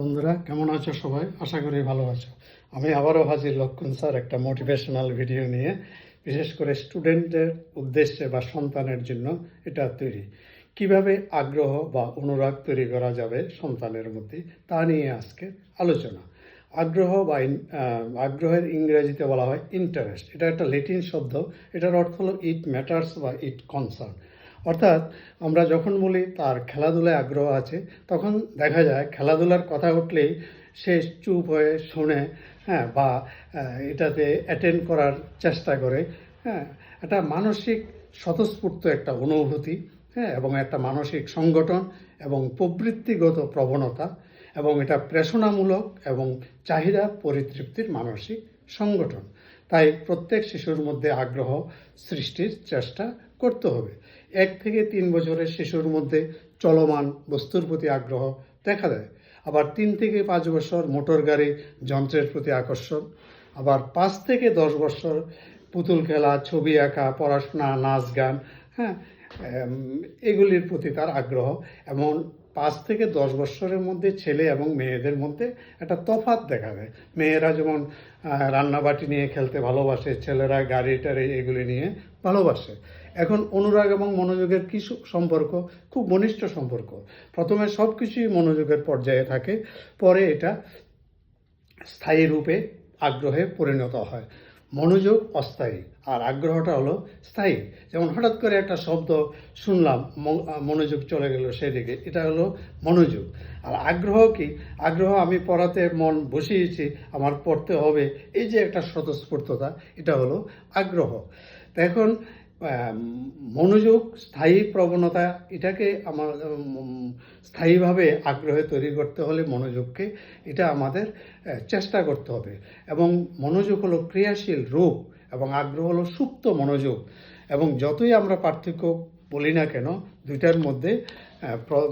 বন্ধুরা কেমন আছো সবাই? আশা করি ভালো আছো। আমি আবারও হাজির লক্ষণ স্যার একটা মোটিভেশনাল ভিডিও নিয়ে, বিশেষ করে স্টুডেন্টদের উদ্দেশ্যে বা সন্তানের জন্য এটা তৈরি। কিভাবে আগ্রহ বা অনুরাগ তৈরি করা যাবে সন্তানের মধ্যে, তা নিয়ে আজকে আলোচনা। আগ্রহ বা আগ্রহের ইংরেজিতে বলা হয় ইন্টারেস্ট। এটা একটা ল্যাটিন শব্দ। এটার অর্থ হলো ইট ম্যাটার্স বা ইট কনসার্ন। অর্থাৎ আমরা যখন বলি তার খেলাধুলায় আগ্রহ আছে, তখন দেখা যায় খেলাধুলার কথা উঠলেই সে চুপ হয়ে শোনে, হ্যাঁ, বা এটাতে অ্যাটেন্ড করার চেষ্টা করে, হ্যাঁ। একটা মানসিক স্বতঃস্ফূর্ত একটা অনুভূতি, হ্যাঁ, এবং একটা মানসিক সংগঠন এবং প্রবৃত্তিগত প্রবণতা, এবং এটা প্রেরণামূলক এবং চাহিদা পরিতৃপ্তির মানসিক সংগঠন। তাই প্রত্যেক শিশুর মধ্যে আগ্রহ সৃষ্টির চেষ্টা করতে হবে। 1 থেকে 3 বছরের শিশুর মধ্যে চলমান বস্তুর প্রতি আগ্রহ দেখা দেয়। আবার 3 থেকে 5 বছর মোটর গাড়ি যন্ত্রের প্রতি আকর্ষণ। আবার 5 থেকে 10 বছর পুতুল খেলা, ছবি আঁকা, পড়াশোনা, নাচ গান, হ্যাঁ, এগুলির প্রতি তার আগ্রহ। এমন 5 থেকে 10 বছরের মধ্যে ছেলে এবং মেয়েদের মধ্যে একটা তফাৎ দেখা যায়। মেয়েরা যেমন রান্নাবাটি নিয়ে খেলতে ভালোবাসে, ছেলেরা গাড়ি টাড়ি এগুলি নিয়ে ভালোবাসে। এখন অনুরাগ এবং মনোযোগের কি সম্পর্ক? খুব ঘনিষ্ঠ সম্পর্ক। প্রথমে সব কিছুই মনোযোগের পর্যায়ে থাকে, পরে এটা স্থায়ী রূপে আগ্রহে পরিণত হয়। মনোযোগ অস্থায়ী আর আগ্রহটা হলো স্থায়ী। যেমন হঠাৎ করে একটা শব্দ শুনলাম, মনোযোগ চলে গেল সেদিকে, এটা হলো মনোযোগ। আর আগ্রহ কি? আগ্রহ আমি পড়াতে মন বসিয়েছি, আমার পড়তে হবে, এই যে একটা স্বতঃস্ফূর্ততা, এটা হলো আগ্রহ। তো এখন মনোযোগ, স্থায়ী প্রবণতা, এটাকে আমার স্থায়ীভাবে আগ্রহে তৈরি করতে হলে মনোযোগকে এটা আমাদের চেষ্টা করতে হবে। এবং মনোযোগ হলো ক্রিয়াশীল রূপ এবং আগ্রহ হলো সুপ্ত মনোযোগ। এবং যতই আমরা পার্থক্য বলি না কেন, দুইটার মধ্যে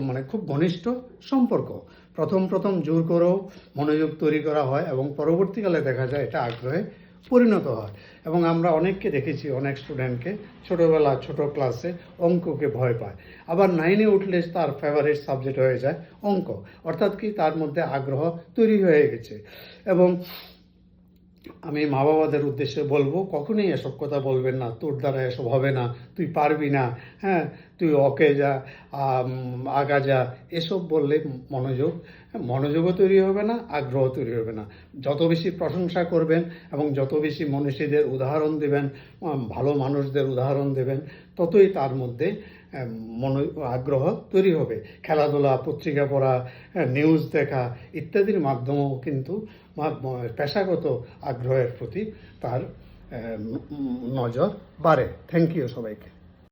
মানে খুব ঘনিষ্ঠ সম্পর্ক। প্রথম জোর করেও মনোযোগ তৈরি করা হয় এবং পরবর্তীকালে দেখা যায় এটা আগ্রহে পরিণত হয়। এবং আমরা অনেককে দেখেছি, অনেক স্টুডেন্টকে ছোটোবেলা ছোটো ক্লাসে অঙ্ককে ভয় পায়, আবার 9-এ উঠলে তার ফেভারিট সাবজেক্ট হয়ে যায় অঙ্ক। অর্থাৎ কি, তার মধ্যে আগ্রহ তৈরি হয়ে গেছে। এবং আমি মা বাবাদের উদ্দেশ্যে বলবো, কখনোই এসব কথা বলবেন না, তোর দ্বারা এসব হবে না, তুই পারবি না, হ্যাঁ, তুই অকে যা, আগা যা, এসব বললে মনোযোগও তৈরি হবে না, আগ্রহ তৈরি হবে না। যত বেশি প্রশংসা করবেন এবং যত বেশি মনীষীদের উদাহরণ দেবেন, ভালো মানুষদের উদাহরণ দেবেন, ততই তার মধ্যে আগ্রহ তৈরি হবে। খেলাধুলা, পত্রিকা পড়া, নিউজ দেখা ইত্যাদির মাধ্যমেও কিন্তু পেশাগত আগ্রহের প্রতি তার নজর বাড়ে। থ্যাংক ইউ সবাইকে।